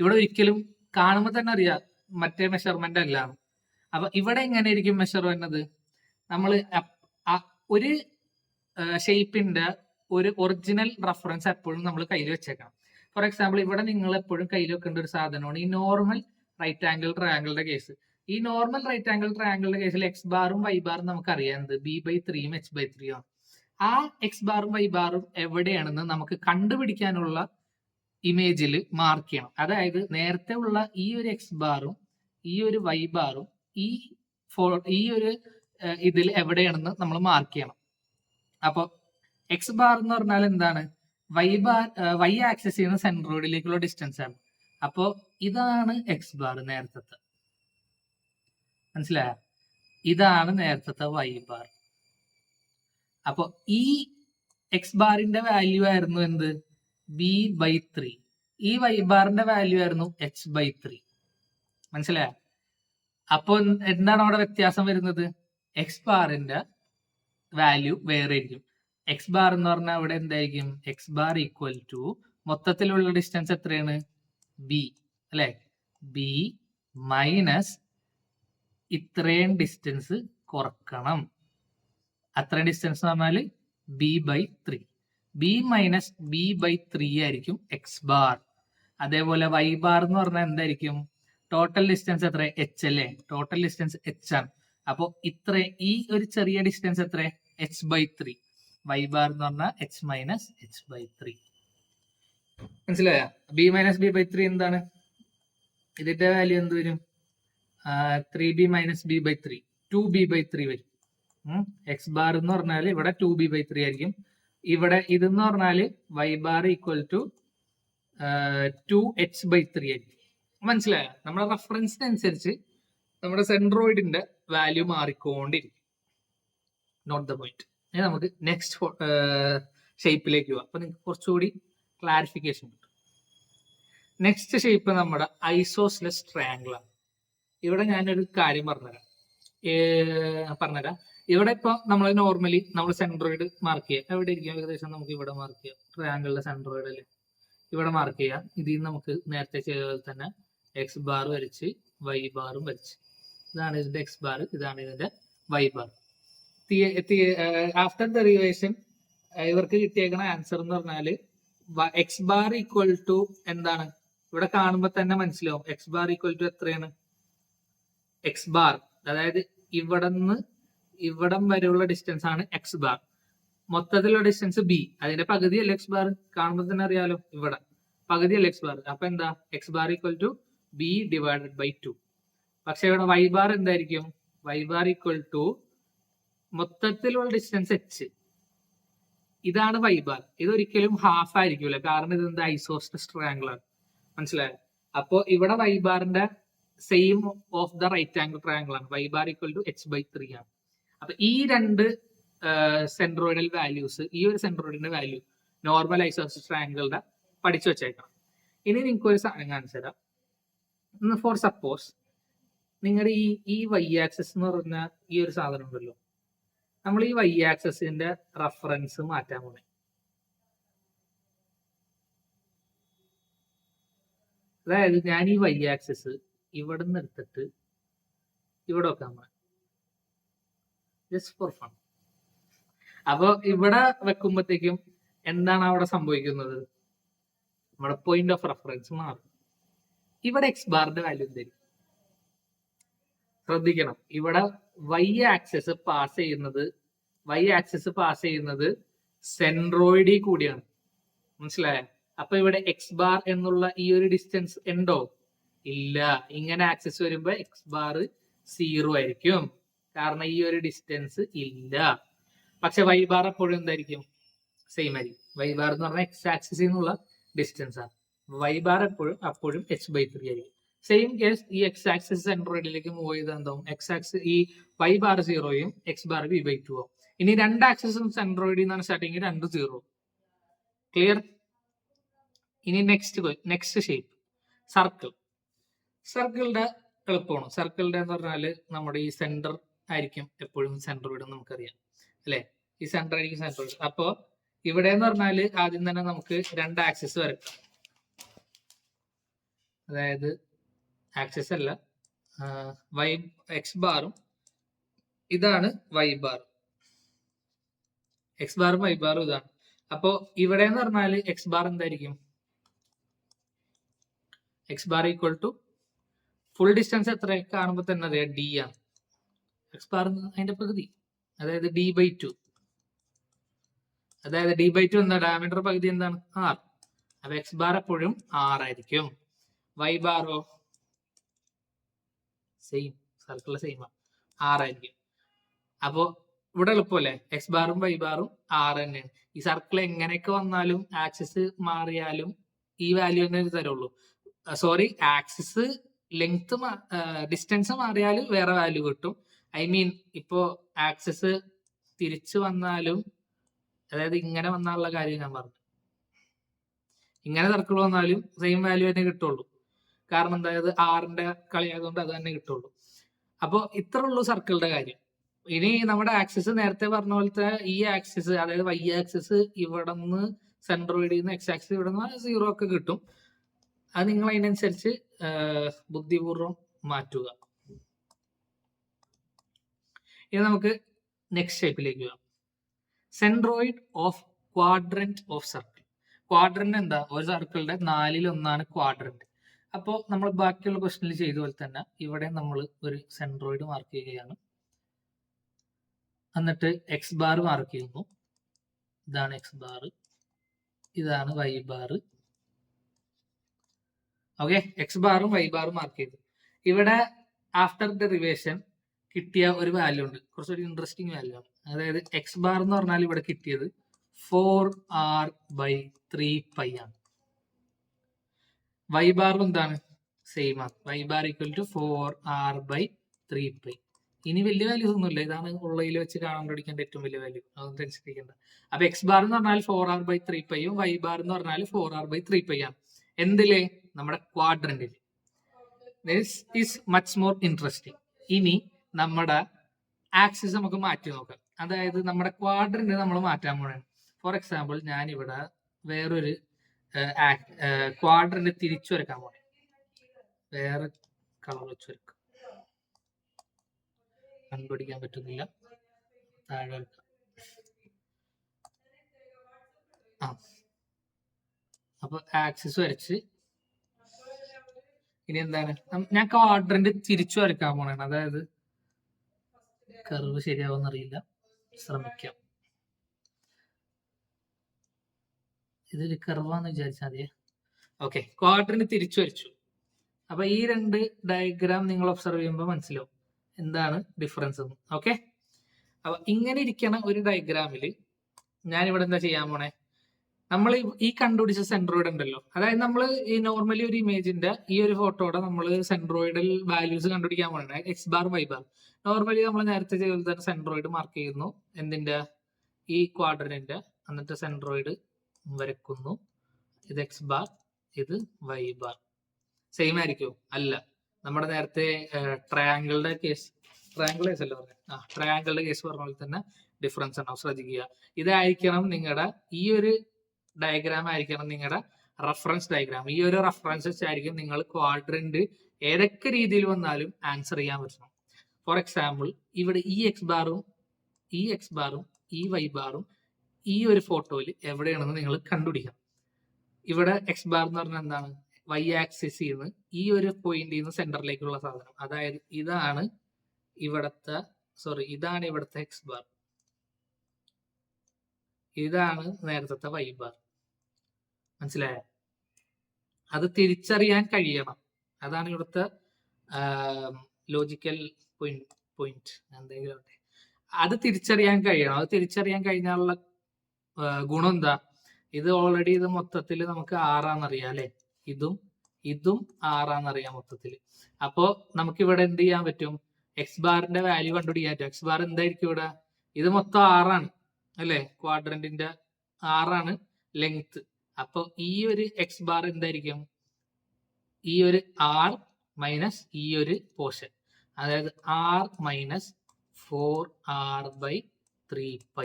ഇവിടെ ഒരിക്കലും കാണുമ്പോൾ തന്നെ അറിയാം മറ്റേ മെഷർമെന്റ് അല്ല. അപ്പൊ ഇവിടെ എങ്ങനെയായിരിക്കും മെഷർ വരുന്നത്? നമ്മൾ ഒരു ഷേപ്പിന്റെ ഒരു ഒറിജിനൽ റെഫറൻസ് എപ്പോഴും നമ്മൾ കയ്യിൽ വെച്ചേക്കണം. ഫോർ എക്സാമ്പിൾ, ഇവിടെ നിങ്ങൾ എപ്പോഴും കയ്യിൽ വെക്കേണ്ട ഒരു സാധനമാണ് ഈ നോർമൽ റൈറ്റ് ആംഗിൾ ട്രയാങ്കിളിന്റെ കേസ്. ഈ നോർമൽ റൈറ്റ് ആംഗിൾ ട്രയാങ്കിളിന്റെ കേസിൽ എക്സ് ബാറും y ബാറും നമുക്ക് അറിയാവുന്നത് b/3യും h/3യും ആണ്. ആ എക്സ് ബാറും y ബാറും എവിടെയാണെന്ന് നമുക്ക് കണ്ടുപിടിക്കാനുള്ള ഇമേജിൽ മാർക്ക് ചെയ്യണം. അതായത് നേരത്തെ ഉള്ള ഈ ഒരു എക്സ് ബാറും ഈ ഒരു y ബാറും ഈ ഒരു ഇതിൽ എവിടെയാണെന്ന് നമ്മൾ മാർക്ക് ചെയ്യണം. അപ്പൊ എക്സ് ബാർ എന്ന് പറഞ്ഞാൽ എന്താണ്? y ആക്സിസിൽ നിന്ന് സെൻട്രോയിഡിലേക്കുള്ള ഡിസ്റ്റൻസ് ആണ്. അപ്പോ ഇതാണ് എക്സ് ബാർ നേരത്തെ. മനസ്സിലായ? ഇതാണ് നേരത്തെ y ബാർ. അപ്പൊ ഈ എക്സ് ബാറിന്റെ വാല്യൂ ആയിരുന്നു എന്ത്? b/3. ഈ y ബാറിന്റെ വാല്യൂ ആയിരുന്നു h/3. മനസ്സിലായ? അപ്പൊ എന്താണ് അവിടെ വ്യത്യാസം വരുന്നത്? എക്സ് ബാറിന്റെ വാല്യൂ വേറെ ആയിരിക്കും. എക്സ് ബാർ എന്ന് പറഞ്ഞാൽ അവിടെ എന്തായിരിക്കും? എക്സ് ബാർ ഈക്വൽ ടു മൊത്തത്തിലുള്ള ഡിസ്റ്റൻസ് എത്രയാണ്? ബി അല്ലെ? ബി മൈനസ് ഇത്രയും ഡിസ്റ്റൻസ് കുറക്കണം. അത്രയും ഡിസ്റ്റൻസ് എന്ന് പറഞ്ഞാൽ b/3. ബി മൈനസ് b/3 ആയിരിക്കും എക്സ് ബാർ. അതേപോലെ y ബാർ എന്ന് പറഞ്ഞാൽ എന്തായിരിക്കും? ടോട്ടൽ ഡിസ്റ്റൻസ് എത്ര? എച്ച് അല്ലേ? ടോട്ടൽ ഡിസ്റ്റൻസ് എച്ച് ആണ്. അപ്പൊ ഇത്ര ഈ ഒരു ചെറിയ ഡിസ്റ്റൻസ് എത്ര? h/3. y ബാർ എന്ന് പറഞ്ഞാൽ h മൈനസ് h/3. മനസ്സിലായ? b മൈനസ് b/3 എന്താണ്? ഇതിന്റെ വാല്യൂ എന്ത് വരും? 3b മൈനസ് b/3, 2b/3 വരും. എക്സ് ബാർ എന്ന് പറഞ്ഞാൽ ഇവിടെ 2b/3 ആയിരിക്കും. ഇവിടെ ഇതെന്ന് പറഞ്ഞാല് y bar equal to 2h/3 ആയിരിക്കും. മനസ്സിലായ? നമ്മുടെ റെഫറൻസിനനുസരിച്ച് നമ്മുടെ സെൻട്രോയിഡിന്റെ വാല്യൂ മാറിക്കൊണ്ടിരിക്കും. Note the point. ഇനി നമുക്ക് നെക്സ്റ്റ് ഷേപ്പിലേക്ക് പോവാം. അപ്പൊ നിങ്ങൾക്ക് കുറച്ചുകൂടി ക്ലാരിഫിക്കേഷൻ കിട്ടും. നെക്സ്റ്റ് ഷേപ്പ് നമ്മുടെ ഐസോസ്ലെസ് ട്രയാങ്കിൾ ആണ്. ഇവിടെ ഞാനൊരു കാര്യം പറഞ്ഞുതരാം. ഇവിടെ ഇപ്പൊ നമ്മൾ നോർമലി നമ്മൾ സെൻട്രോയിഡ് മാർക്ക് ചെയ്യുക. എവിടെ ഇരിക്കും? ഏകദേശം നമുക്ക് ഇവിടെ മാർക്ക് ചെയ്യാം. ട്രയാങ്കിളിലെ സെൻട്രോയിഡ് അല്ലേ? ഇവിടെ മാർക്ക് ചെയ്യാം. ഇതിൽ നമുക്ക് നേരത്തെ ചെയ്ത പോലെ തന്നെ എക്സ് ബാർ വരച്ച് y ബാറും വരച്ച്. ഇതാണ് ഇതിന്റെ എക്സ് ബാർ, ഇതാണ് ഇതിന്റെ y ബാർ. ആഫ്റ്റർ ഡെറിവേഷൻ ഇവർക്ക് കിട്ടിയേക്കുന്ന ആൻസർ എന്ന് പറഞ്ഞാല് എക്സ് ബാർ ഈക്വൽ ടു എന്താണ്? ഇവിടെ കാണുമ്പോൾ തന്നെ മനസ്സിലാവും എക്സ് ബാർ ഈക്വൽ ടു എത്രയാണ്? എക്സ് ബാർ അതായത് ഇവിടന്ന് ഇവിടം വരെയുള്ള ഡിസ്റ്റൻസ് ആണ് എക്സ് ബാർ. മൊത്തത്തിലുള്ള ഡിസ്റ്റൻസ് ബി. അതിന്റെ പകുതിയല്ല എക്സ് ബാർ. കാണുമ്പോൾ തന്നെ അറിയാലോ ഇവിടെ പകുതിയല്ല എക്സ് ബാർ. അപ്പൊ എന്താ? X bar equal to B divided by 2. പക്ഷെ ഇവിടെ y ബാർ എന്തായിരിക്കും? y ബാർ ഈക്വൽ ടു മൊത്തത്തിലുള്ള ഡിസ്റ്റൻസ് എച്ച്. ഇതാണ് y ബാർ. ഇതൊരിക്കലും ഹാഫ് ആയിരിക്കില്ല, കാരണം ഇത് എന്താ? ഐസോസ്ലെസ് ട്രയാങ്കിൾ ആണ്. മനസ്സിലായോ? അപ്പോ ഇവിടെ y ബാറിന്റെ same of the right angle triangle ആണ്. y bar equal to h/3 ആണ്. അപ്പൊ ഈ രണ്ട് സെൻട്രോയിഡൽ വാല്യൂസ്, ഈ ഒരു സെൻട്രോയിഡിന്റെ വാല്യൂ നോർമൽ ഐസോസെൽസ് ട്രയാംഗിളിന്റെ പഠിച്ചു വെച്ചേക്കണം. ഇനി നിങ്ങൾക്ക് ഒരു സാധനം കാണിച്ചു തരാം. ഫോർ സപ്പോസ് നിങ്ങളുടെ ഈ y ആക്സിസ് എന്ന് പറഞ്ഞ ഈ ഒരു സാധനം ഉണ്ടല്ലോ, നമ്മൾ ഈ y ആക്സിന്റെ റഫറൻസ് മാറ്റാൻ പോണേ. അതായത് ഞാൻ ഈ y ആക്സിസ് ഇവിടെ നിന്ന് എടുത്തിട്ട് ഇവിടെ വെക്കാൻ പോണേ, ജസ്റ്റ് ഫോർ ഫൺ. അപ്പൊ ഇവിടെ വെക്കുമ്പോഴത്തേക്കും എന്താണ് അവിടെ സംഭവിക്കുന്നത്? നമ്മുടെ പോയിന്റ് ഓഫ് റെഫറൻസ് മാറും. ഇവിടെ എക്സ് ബാറിന്റെ വാല്യൂ എന്തായിരിക്കും? ശ്രദ്ധിക്കണം, ഇവിടെ y ആക്സിസ് പാസ് ചെയ്യുന്നത് സെൻട്രോയിഡിൽ കൂടിയാണ്. മനസ്സിലായ? അപ്പൊ ഇവിടെ എക്സ് ബാർ എന്നുള്ള ഈ ഒരു ഡിസ്റ്റൻസ് ഉണ്ടോ? ഇല്ല. ഇങ്ങനെ ആക്സിസ് വരുമ്പോ എക്സ് ബാർ 0 ആയിരിക്കും, കാരണം ഈ ഒരു ഡിസ്റ്റൻസ് ഇല്ല. പക്ഷെ y ബാർ എപ്പോഴും എന്തായിരിക്കും? സെയിം ആയിരിക്കും. y ബാർ എന്ന് പറഞ്ഞാൽ എക്സ് ആക്സിസിൽ നിന്നുള്ള ഡിസ്റ്റൻസ് ആണ്. y ബാർ അപ്പോഴും h/3 ആയിരിക്കും. സെയിം കേസ് ഈ എക്സ് ആക്സിസ് സെൻട്രോയിഡിലേക്ക് മൂവ് ചെയ്ത് എന്താവും? എക്സ് ആക്സിസ് ഈ y ബാർ 0യും എക്സ് ബാർ v/2 ആവും. ഇനി രണ്ട് ആക്സിസും സെൻട്രോയിഡിൽ നിന്നാണ് സ്റ്റാർട്ടിങ്, 2 0. ക്ലിയർ? ഇനി നെക്സ്റ്റ് ഷേപ്പ് സർക്കിളിന്റെ എളുപ്പമാണ്. സർക്കിളിന്റെ എന്ന് പറഞ്ഞാല് നമ്മുടെ ഈ സെന്റർ ആയിരിക്കും എപ്പോഴും സെൻട്രോയിഡ്, നമുക്കറിയാം അല്ലെ? ഈ സെന്റർ ആയിരിക്കും സെൻട്രോയിഡ്. അപ്പോ ഇവിടെ എന്ന് പറഞ്ഞാല് ആദ്യം തന്നെ നമുക്ക് രണ്ട് ആക്സിസ് വരയ്ക്കാം. അതായത് ആക്സിസ് അല്ല, എക്സ് ബാറും ഇതാണ് y ബാർ. എക്സ് ബാറും y ബാറും ഇതാണ്. അപ്പോ ഇവിടെ എന്ന് പറഞ്ഞാല് എക്സ് ബാർ എന്തായിരിക്കും? X bar equal to full distance എത്ര കാണുമ്പോൾ തന്നെ അറിയാം, d ആണ്. എക്സ് ബാർ അതിന്റെ പകുതി, അതായത് d/2. അതായത് d/2 എന്താ? ഡയമീറ്റർ പകുതി എന്താണ്? r. അപ്പൊ എക്സ് ബാർ എപ്പോഴും r ആയിരിക്കും. y Baro same, circle same ആണ്, r ആയിരിക്കും. അപ്പോ ഇവിടെ എളുപ്പമല്ലേ? എക്സ് ബാറും y ബാറും r തന്നെയാണ്. ഈ സർക്കിൾ എങ്ങനെയൊക്കെ വന്നാലും ആക്സിസ് മാറിയാലും ഈ വാല്യൂ തന്നെ തരുള്ളൂ. സോറി, ആക്സിസ് ലെങ്ത് ഡിസ്റ്റൻസ് മാറിയാൽ വേറെ വാല്യൂ കിട്ടും. ഐ മീൻ ഇപ്പോ ആക്സിസ് തിരിച്ചു വന്നാലും, അതായത് ഇങ്ങനെ വന്നാലുള്ള കാര്യം ഞാൻ പറഞ്ഞു, ഇങ്ങനെ സർക്കിൾ വന്നാലും സെയിം വാല്യൂ തന്നെ കിട്ടുള്ളൂ. കാരണം എന്തായത് ആറിന്റെ കളിയായതുകൊണ്ട് അത് തന്നെ കിട്ടുള്ളൂ. അപ്പോൾ ഇത്ര ഉള്ളൂ സർക്കിളിന്റെ കാര്യം. ഇനി നമ്മുടെ ആക്സിസ് നേരത്തെ പറഞ്ഞ പോലത്തെ ഈ ആക്സിസ്, അതായത് y ആക്സിസ് ഇവിടെ നിന്ന് സെൻട്രോയിഡിൽ നിന്ന് എക്സ് ആക്സിസ് ഇവിടെ നിന്ന് 0 ഒക്കെ കിട്ടും. അത് നിങ്ങൾ അതിനനുസരിച്ച് ബുദ്ധിപൂർവ്വം മാറ്റുക. ഇനി നമുക്ക് നെക്സ്റ്റ് ഷേപ്പിലേക്ക് പോകാം. Centroid of quadrant of circle. Quadrant എന്താ? ഒരു സർക്കിളിന്റെ 4/1 ക്വാഡ്രന്റ്. അപ്പോൾ നമ്മൾ ബാക്കിയുള്ള ക്വസ്റ്റനിൽ ചെയ്ത പോലെ തന്നെ ഇവിടെ നമ്മൾ ഒരു സെൻട്രോയിഡ് മാർക്ക് ചെയ്യുകയാണ്. എന്നിട്ട് എക്സ് ബാർ മാർക്ക് ചെയ്യുന്നു. ഇതാണ് എക്സ് ബാർ, ഇതാണ് y ബാർ. ഓക്കെ, എക്സ് ബാറും y ബാറും മാർക്ക് ചെയ്തു. ഇവിടെ ആഫ്റ്റർ ഡെറിവേഷൻ കിട്ടിയ ഒരു വാല്യൂ ഉണ്ട്, കുറച്ചൊരു ഇൻട്രസ്റ്റിംഗ് വാല്യൂ ആണ്. അതായത് എക്സ് ബാർ എന്ന് പറഞ്ഞാൽ ഇവിടെ കിട്ടിയത് 4r/3π ആണ്. y ബാറും എന്താണ്? സെയിം ആണ്. y bar equal to 4r/3π. ഇനി വലിയ വാല്യൂസ് ഒന്നുമില്ല, ഇതാണ് ഉള്ളതിൽ വെച്ച് കാണാൻ പഠിക്കേണ്ട ഏറ്റവും വലിയ വാല്യൂ, അതൊന്നും ടെൻഷൻ. അപ്പൊ എക്സ് ബാർ എന്ന് പറഞ്ഞാൽ 4r/3πയും y ബാർ എന്ന് പറഞ്ഞാൽ 4r/3π ആണ്. എന്തില്? നമ്മുടെ ക്വാഡ്രന്റിൽ. This is much more interesting. ഇനി നമ്മുടെ ആക്സിസ് നമുക്ക് മാറ്റി നോക്കാം. അതായത് നമ്മുടെ ക്വാഡ്രന്റ് നമ്മൾ മാറ്റാൻ പോകണം. ഫോർ എക്സാമ്പിൾ ഞാൻ ഇവിടെ വേറൊരു ക്വാഡ്രന്റ് തിരിച്ചു വരയ്ക്കാൻ പോകണം. വേറെ കളർ വെച്ച് വരക്കാം, കണ്ടുപിടിക്കാൻ പറ്റുന്നില്ല, താഴെ അപ്പൊ ആക്സിസ് വരച്ച് ഇനി എന്താണ്? ഞാൻ ക്വാഡ്രന്റ് തിരിച്ചു വരയ്ക്കാൻ പോണാണ്. അതായത് കർവ് ശരിയാവുമെന്ന് അറിയില്ല, ശ്രമിക്കാം. ഇതൊരു കർവാന്ന് വിചാരിച്ചാൽ മതിയെ. ഓക്കെ, ക്വാഡ്രന്റ് തിരിച്ചു വരച്ചു. അപ്പൊ ഈ രണ്ട് ഡയഗ്രാം നിങ്ങൾ ഒബ്സർവ് ചെയ്യുമ്പോൾ മനസ്സിലാവും എന്താണ് ഡിഫറൻസ് എന്ന്. ഓക്കെ, അപ്പൊ ഇങ്ങനെ ഇരിക്കണ ഒരു ഡയഗ്രാമിൽ ഞാൻ ഇവിടെ എന്താ ചെയ്യാൻ പോണേ? നമ്മൾ ഈ കണ്ടുപിടിച്ച സെൻട്രോയിഡ് ഉണ്ടല്ലോ, അതായത് നമ്മൾ ഈ നോർമലി ഒരു ഇമേജിന്റെ ഈ ഒരു ഫോട്ടോയുടെ നമ്മൾ സെൻട്രോയിഡൽ വാല്യൂസ് കണ്ടുപിടിക്കാൻ പോകുന്നത് X bar Y bar. Normally നമ്മൾ നേരത്തെ ചെയ്ത തന്നെ സെൻട്രോയിഡ് മാർക്ക് ചെയ്യുന്നു എന്തിന്റെ, ഈ ക്വാഡ്രന്റിന്റെ, എന്നിട്ട് സെൻട്രോയിഡ് വരക്കുന്നു. ഇത് എക്സ് ബാർ, ഇത് വൈ ബാർ. സെയിം ആയിരിക്കും? അല്ല. നമ്മുടെ നേരത്തെ ട്രയാങ്കിളുടെ കേസ് അല്ലേ പറഞ്ഞത്, ട്രയാങ്കിളുടെ കേസ് പറഞ്ഞ പോലെ തന്നെ ഡിഫറൻസ് ഉണ്ടാവും, ശ്രദ്ധിക്കുക. ഇതായിരിക്കണം നിങ്ങളുടെ ഈ ഒരു ഡയഗ്രാം ആയിരിക്കണം നിങ്ങളുടെ റഫറൻസ് ഡയഗ്രാം. ഈ ഒരു റഫറൻസ് വെച്ചായിരിക്കും നിങ്ങൾ ക്വാഡ്രന്റ് ഏതൊക്കെ രീതിയിൽ വന്നാലും ആൻസർ ചെയ്യാൻ പറ്റണം. ഫോർ എക്സാമ്പിൾ, ഇവിടെ ഈ എക്സ് ബാറും ഈ വൈ ബാറും ഈ ഒരു ഫോട്ടോയിൽ എവിടെയാണെന്ന് നിങ്ങൾ കണ്ടുപിടിക്കണം. ഇവിടെ എക്സ് ബാർ എന്ന് പറഞ്ഞാൽ എന്താണ്? വൈ ആക്സിസിൽ നിന്ന് ഈ ഒരു പോയിന്റിൽ നിന്ന് സെന്ററിലേക്കുള്ള സാധനം. അതായത് ഇതാണ് ഇവിടുത്തെ എക്സ് ബാർ, ഇതാണ് നേരത്തെ വൈ ബാർ. മനസ്സിലായോ? അത് തിരിച്ചറിയാൻ കഴിയണം. അതാണ് ഇവിടുത്തെ ലോജിക്കൽ പോയിന്റ് എന്തെങ്കിലും. അത് തിരിച്ചറിയാൻ കഴിയണം. അത് തിരിച്ചറിയാൻ കഴിഞ്ഞാലുള്ള ഗുണം എന്താ? ഇത് ഓൾറെഡി ഇത് മൊത്തത്തിൽ നമുക്ക് 6 അറിയാം അല്ലെ? ഇതും 6 മൊത്തത്തിൽ. അപ്പോ നമുക്ക് ഇവിടെ എന്ത് ചെയ്യാൻ പറ്റും? എക്സ് ബാറിന്റെ വാല്യൂ കണ്ടുപിടിക്കാൻ പറ്റും. എക്സ് ബാർ എന്തായിരിക്കും ഇവിടെ? ഇത് മൊത്തം 6 അല്ലെ? ക്വാഡ്രന്റിന്റെ 6 ലെങ്ത്. അപ്പൊ ഈ ഒരു എക്സ് ബാർ എന്തായിരിക്കും? ഈ ഒരു ആർ മൈനസ് ഈ ഒരു പോർഷൻ, അതായത് ആർ മൈനസ് 4r/3π.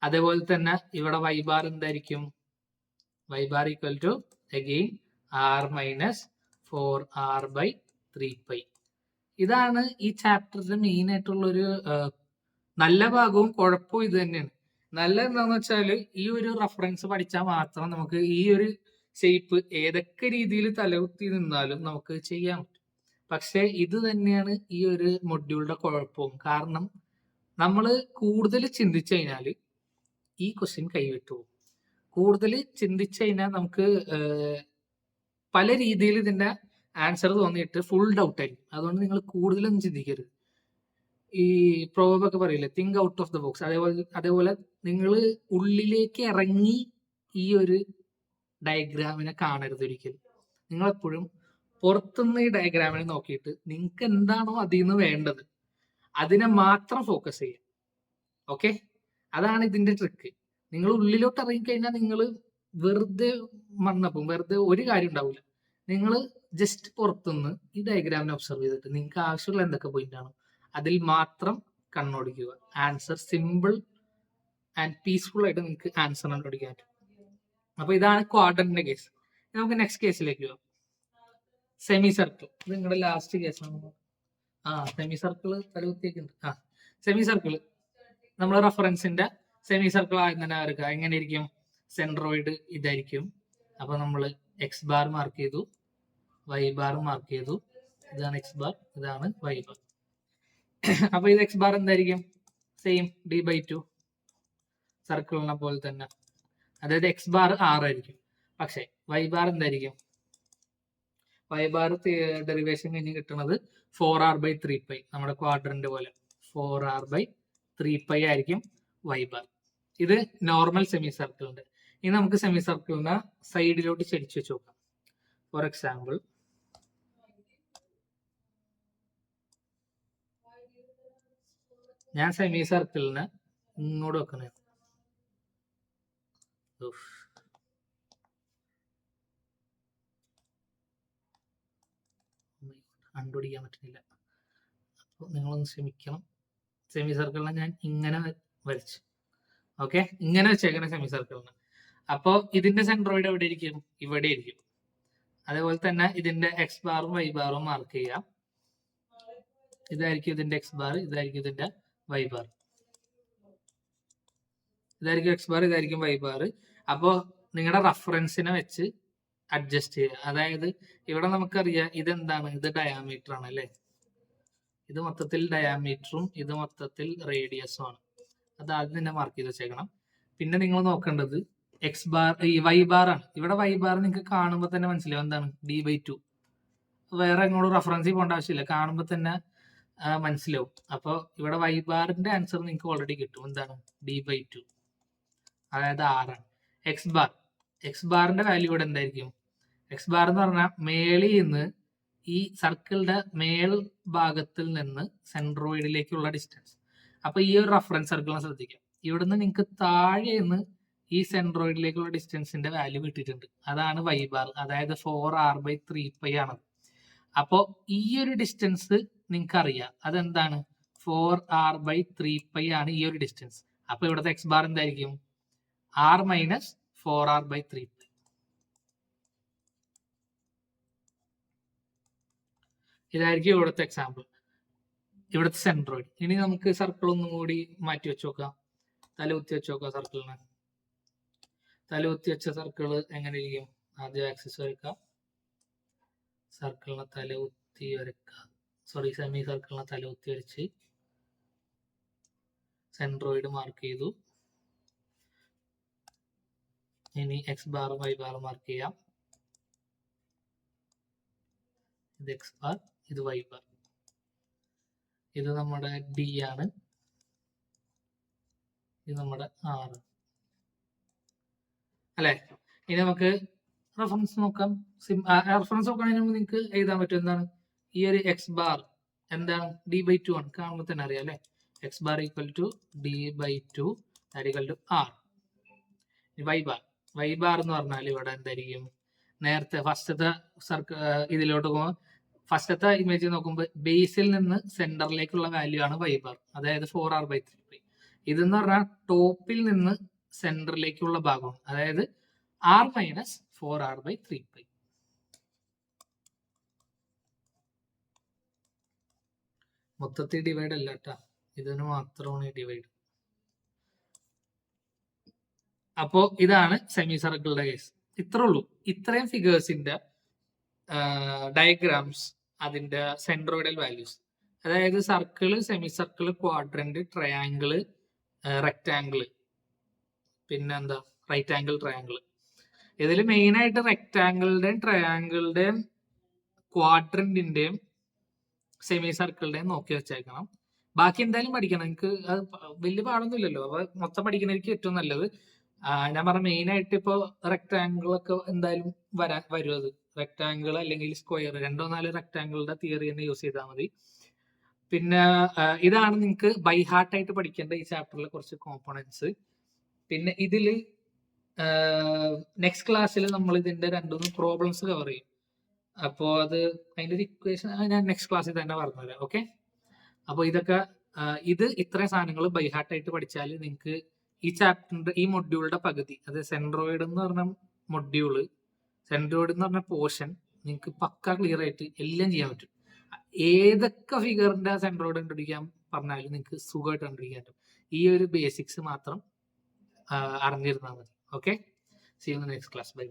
അതേപോലെ തന്നെ ഇവിടെ വൈ ബാർ എന്തായിരിക്കും? Y bar equal to again r minus 4r/3π. ഇതാണ് ഈ ചാപ്റ്ററിന്റെ മെയിൻ ആയിട്ടുള്ള ഒരു നല്ല ഭാഗവും കുഴപ്പവും ഇത് തന്നെയാണ്. നല്ല എന്താന്ന് വെച്ചാൽ ഈ ഒരു റഫറൻസ് പഠിച്ചാൽ മാത്രം നമുക്ക് ഈ ഒരു ഷേപ്പ് ഏതൊക്കെ രീതിയിൽ തലകുത്തി നിന്നാലും നമുക്ക് ചെയ്യാൻ പറ്റും. പക്ഷെ ഇത് തന്നെയാണ് ഈ ഒരു മൊഡ്യൂളിന്റെ കുഴപ്പവും. കാരണം നമ്മൾ കൂടുതൽ ചിന്തിച്ചു കഴിഞ്ഞാൽ ഈ ക്വസ്റ്റ്യൻ കൈവിട്ടു പോകും. കൂടുതൽ ചിന്തിച്ചു കഴിഞ്ഞാൽ നമുക്ക് പല രീതിയിൽ ഇതിന്റെ ആൻസർ തോന്നിയിട്ട് ഫുൾ ഡൗട്ട് ആയിരിക്കും. അതുകൊണ്ട് നിങ്ങൾ കൂടുതലൊന്നും ചിന്തിക്കരുത്. ഈ പ്രോബ് ഒക്കെ പറയില്ലേ, think out of the box. അതേപോലെ നിങ്ങൾ ഉള്ളിലേക്ക് ഇറങ്ങി ഈ ഒരു ഡയഗ്രാമിനെ കാണരുത് ഒരിക്കലും. നിങ്ങളെപ്പോഴും പുറത്തുനിന്ന് ഈ ഡയഗ്രാമിനെ നോക്കിയിട്ട് നിങ്ങൾക്ക് എന്താണോ അതിൽ നിന്ന് വേണ്ടത് അതിനെ മാത്രം ഫോക്കസ് ചെയ്യാം. ഓക്കെ, അതാണ് ഇതിന്റെ ട്രിക്ക്. നിങ്ങൾ ഉള്ളിലോട്ട് ഇറങ്ങിക്കഴിഞ്ഞാൽ നിങ്ങൾ വെറുതെ മണ്ണപ്പം, വെറുതെ ഒരു കാര്യം ഉണ്ടാവില്ല. നിങ്ങൾ ജസ്റ്റ് പുറത്തുനിന്ന് ഈ ഡയഗ്രാമിനെ ഒബ്സർവ് ചെയ്തിട്ട് നിങ്ങൾക്ക് ആവശ്യമുള്ള എന്തൊക്കെ പോയിന്റ് ആണോ അതിൽ മാത്രം കണ്ണോടിക്കുക. ആൻസർ സിമ്പിൾ ആൻഡ് പീസ്ഫുൾ ആയിട്ട് നിങ്ങൾക്ക് ആൻസർ കണ്ടുപിടിക്കാൻ പറ്റും. അപ്പൊ ഇതാണ് ക്വാഡ്രന്റിന്റെ കേസ്. നമുക്ക് നെക്സ്റ്റ് കേസിലേക്ക് പോകാം. Semi circle. ഇത് നിങ്ങളുടെ ലാസ്റ്റ് കേസാണ്. സെമി സർക്കിൾ തലകുത്തിയേക്കുണ്ട്. സെമി സർക്കിൾ നമ്മൾ റഫറൻസിന്റെ സെമി സർക്കിൾ ആദ്യം തന്നെ വരക്കുക. എങ്ങനെ ഇരിക്കും? സെൻട്രോയിഡ് ഇതായിരിക്കും. അപ്പൊ നമ്മൾ എക്സ് ബാർ മാർക്ക് ചെയ്തു, വൈ ബാർ മാർക്ക് ചെയ്തു. ഇതാണ് എക്സ് ബാർ, ഇതാണ് വൈ ബാർ. അപ്പൊ ഇത് എക്സ് ബാർ എന്തായിരിക്കും? സെയിം d/2 സർക്കിളിനെ പോലെ തന്നെ. അതായത് എക്സ് ബാർ 6 ആയിരിക്കും. പക്ഷെ വൈ ബാർ എന്തായിരിക്കും? വൈ ബാർ ഡെറിവേഷൻ കഴിഞ്ഞ് കിട്ടുന്നത് 4r/3π. നമ്മുടെ ക്വാഡ്രന്റ് പോലെ 4r/3π ആയിരിക്കും വൈ ബാർ. ഇത് നോർമൽ സെമി സർക്കിളിന്റെ. ഇനി നമുക്ക് സെമി സർക്കിളിനെ സൈഡിലോട്ട് ചരിച്ചു വെച്ച് നോക്കാം. ഫോർ എക്സാമ്പിൾ, ഞാൻ സെമി സർക്കിളിന് ഇങ്ങോട്ട് വെക്കണേ. കണ്ടുപിടിക്കാൻ പറ്റുന്നില്ല. അപ്പോൾ നിങ്ങളൊന്ന് ക്ഷമിക്കണം. സെമി സർക്കിളിനെ ഞാൻ ഇങ്ങനെ വരച്ചു. ഓക്കെ, ഇങ്ങനെ വെച്ചേക്കണ സെമി സർക്കിളിന്. അപ്പോൾ ഇതിന്റെ സെൻട്രോയിഡ് എവിടെ ഇരിക്കും? ഇവിടെ ഇരിക്കും. അതേപോലെ തന്നെ ഇതിന്റെ എക്സ് ബാറും വൈ ബാറും മാർക്ക് ചെയ്യാം. ഇതായിരിക്കും ഇതിന്റെ എക്സ് ബാർ, ഇതായിരിക്കും ഇതിന്റെ വൈ ബാർ. ഇതായിരിക്കും എക്സ് ബാർ, ഇതായിരിക്കും വൈ ബാർ. അപ്പോൾ നിങ്ങളുടെ റഫറൻസിനെ വെച്ച് അഡ്ജസ്റ്റ് ചെയ്യുക. അതായത് ഇവിടെ നമുക്കറിയാം ഇതെന്താണ്? ഇത് ഡയാമീറ്റർ ആണ് അല്ലേ? ഇത് മൊത്തത്തിൽ ഡയാമീറ്ററും ഇത് മൊത്തത്തിൽ റേഡിയസും ആണ്. അത് ആദ്യം തന്നെ മാർക്ക് ചെയ്ത് വെച്ചേക്കണം. പിന്നെ നിങ്ങൾ നോക്കേണ്ടത് എക്സ് ബാർ, ഈ വൈ ബാർ ആണ്. ഇവിടെ വൈ ബാർ നിങ്ങൾക്ക് കാണുമ്പോൾ തന്നെ മനസ്സിലാവും എന്താണ്? d/2. വേറെ എങ്ങോട്ടും റഫറൻസിൽ പോകേണ്ട ആവശ്യമില്ല, കാണുമ്പോൾ തന്നെ മനസ്സിലാവും. അപ്പോൾ ഇവിടെ വൈ ബാറിന്റെ ആൻസർ നിങ്ങൾക്ക് ഓൾറെഡി കിട്ടും. എന്താണ്? d/2. അതായത് 6 ആണ്. എക്സ് ബാറിന്റെ വാല്യൂ ഇവിടെ എന്തായിരിക്കും? എക്സ് ബാർ എന്ന് പറഞ്ഞാൽ മേളിൽ നിന്ന് ഈ സർക്കിളിന്റെ മേൽ ഭാഗത്തിൽ നിന്ന് സെൻട്രോയിഡിലേക്കുള്ള ഡിസ്റ്റൻസ്. അപ്പൊ ഈ ഒരു റഫറൻസ് സർക്കിളിനെ ശ്രദ്ധിക്കാം. ഇവിടുന്ന് നിങ്ങൾക്ക് താഴെ നിന്ന് ഈ സെൻട്രോയിഡിലേക്കുള്ള ഡിസ്റ്റൻസിന്റെ വാല്യൂ കിട്ടിയിട്ടുണ്ട്. അതാണ് വൈ ബാർ, അതായത് 4r/3π ആണ്. അപ്പോ ഈ ഒരു ഡിസ്റ്റൻസ് നിങ്ങൾക്ക് അറിയാം, അതെന്താണ്? 4r/3π ആണ് ഈ ഒരു ഡിസ്റ്റൻസ്. അപ്പൊ ഇവിടുത്തെ എക്സ് ബാർ എന്തായിരിക്കും? r - 4r/3π. ഇതായിരിക്കും ഇവിടുത്തെ എക്സാമ്പിൾ, ഇവിടുത്തെ സെൻട്രോയിഡ്. ഇനി നമുക്ക് സർക്കിൾ ഒന്നും കൂടി മാറ്റി വെച്ച് നോക്കാം, തലകുത്തി വെച്ച് നോക്കാം. സർക്കിളിന് തലകുത്തി വെച്ച സർക്കിൾ എങ്ങനെ ഇരിക്കും? ആദ്യം ആക്സിസ് വരയ്ക്കാം, സർക്കിളിനെ തലകുത്തി വരയ്ക്കാം, സെമി സർക്കിളിനെ തലകുത്തി വരച്ച് സെൻട്രോയിഡ് മാർക്ക് ചെയ്തു. ഇനി X bar Y bar mark ചെയ്യാം. ഇത് എക്സ് ബാർ, ഇത് വൈ ബാർ, ഇത് നമ്മുടെ ഡി ആണ്, ഇത് നമ്മുടെ ആർ അല്ലെ. ഇനി നമുക്ക് റെഫറൻസ് നോക്കാം. റെഫറൻസ് നോക്കുകയാണെങ്കിൽ നിങ്ങൾക്ക് എഴുതാൻ പറ്റും എന്താണ് ഈ ഒരു എക്സ് ബാർ എന്താണ്? d/2 ആണ്. കാണുമ്പോൾ തന്നെ അറിയാം അല്ലെ. X bar = d/2 = r. Y bar എന്ന് പറഞ്ഞാൽ ഇവിടെ എന്തായിരിക്കും? നേരത്തെ ഫസ്റ്റത്തെ ഇതിലോട്ട് പോകുമ്പോൾ ഫസ്റ്റത്തെ ഇമേജ് നോക്കുമ്പോൾ ബേസിൽ നിന്ന് സെന്ററിലേക്കുള്ള വാല്യൂ ആണ് വൈ ബാർ, അതായത് 4r/3π. ഇതെന്ന് പറഞ്ഞാൽ ടോപ്പിൽ നിന്ന് സെന്ററിലേക്കുള്ള ഭാഗമാണ്, അതായത് r - 4r/3π. മൊത്തത്തിൽ ഡിവൈഡ് അല്ല കേട്ടാ, ഇതിന് മാത്രമാണ് ഡിവൈഡ്. അപ്പോ ഇതാണ് സെമി സർക്കിളിന്റെ കേസ്. ഇത്രേ ഉള്ളൂ. ഇത്രയും ഫിഗേഴ്സിന്റെ ഡയഗ്രാംസ്, അതിന്റെ സെൻട്രോയിഡൽ വാല്യൂസ്, അതായത് circle, semi circle, quadrant, triangle, rectangle, പിന്നെന്താ റൈറ്റ് ആംഗിൾ ട്രയാങ്കിള്. ഇതിൽ മെയിൻ ആയിട്ട് റെക്ടാങ്കിളിന്റെയും ട്രയാങ്കിളിന്റെയും ക്വാഡ്രന്റിന്റെയും സെമി സർക്കിളിന്റെയും നോക്കി വെച്ചേക്കണം. ബാക്കി എന്തായാലും പഠിക്കണം. നിങ്ങൾക്ക് അത് വലിയ പാടൊന്നുമില്ലല്ലോ, അപ്പൊ മൊത്തം പഠിക്കുന്നതായിരിക്കും ഏറ്റവും നല്ലത്. ഞാൻ പറഞ്ഞ മെയിൻ ആയിട്ട് ഇപ്പൊ റെക്ടാങ്കിൾ ഒക്കെ എന്തായാലും വരും. അത് റെക്ടാങ്കിൾ അല്ലെങ്കിൽ സ്ക്വയർ, 2-4 റെക്ടാങ്കിളിന്റെ തിയറി തന്നെ യൂസ് ചെയ്താൽ മതി. പിന്നെ ഇതാണ് നിങ്ങൾക്ക് ബൈ ഹാർട്ട് ആയിട്ട് പഠിക്കേണ്ട ഈ ചാപ്റ്ററിലെ കുറച്ച് കോമ്പോണൻസ്. പിന്നെ ഇതില് നെക്സ്റ്റ് ക്ലാസ്സിൽ നമ്മൾ ഇതിന്റെ 2-3 പ്രോബ്ലംസ് കവർ ചെയ്യും. അപ്പോ അത് അതിന്റെ ഒരു ഇക്വേഷൻ ഞാൻ നെക്സ്റ്റ് ക്ലാസ്സിൽ തന്നെ പറഞ്ഞുതരാം. ഓക്കെ. അപ്പോൾ ഇതൊക്കെ ഇത് ഇത്രയും സാധനങ്ങൾ ബൈ ഹാർട്ട് ആയിട്ട് പഠിച്ചാൽ നിങ്ങൾക്ക് ഈ ചാപ്റ്ററിന്റെ ഈ മൊഡ്യൂളുടെ പകുതി, അത് സെൻട്രോയിഡ് എന്ന് പറഞ്ഞ മൊഡ്യൂള്, സെൻട്രോയിഡ് എന്ന് പറഞ്ഞ പോർഷൻ നിങ്ങൾക്ക് പക്ക ക്ലിയർ ആയിട്ട് എല്ലാം ചെയ്യാൻ പറ്റും. ഏതൊക്കെ ഫിഗറിന്റെ സെൻട്രോയിഡ് കണ്ടുപിടിക്കാൻ പറഞ്ഞാലും നിങ്ങൾക്ക് സുഖമായിട്ട് കണ്ടുപിടിക്കാൻ പറ്റും. ഈ ഒരു ബേസിക്സ് മാത്രം അറിഞ്ഞിരുന്നാൽ മതി. Okay. See you in the next class. By.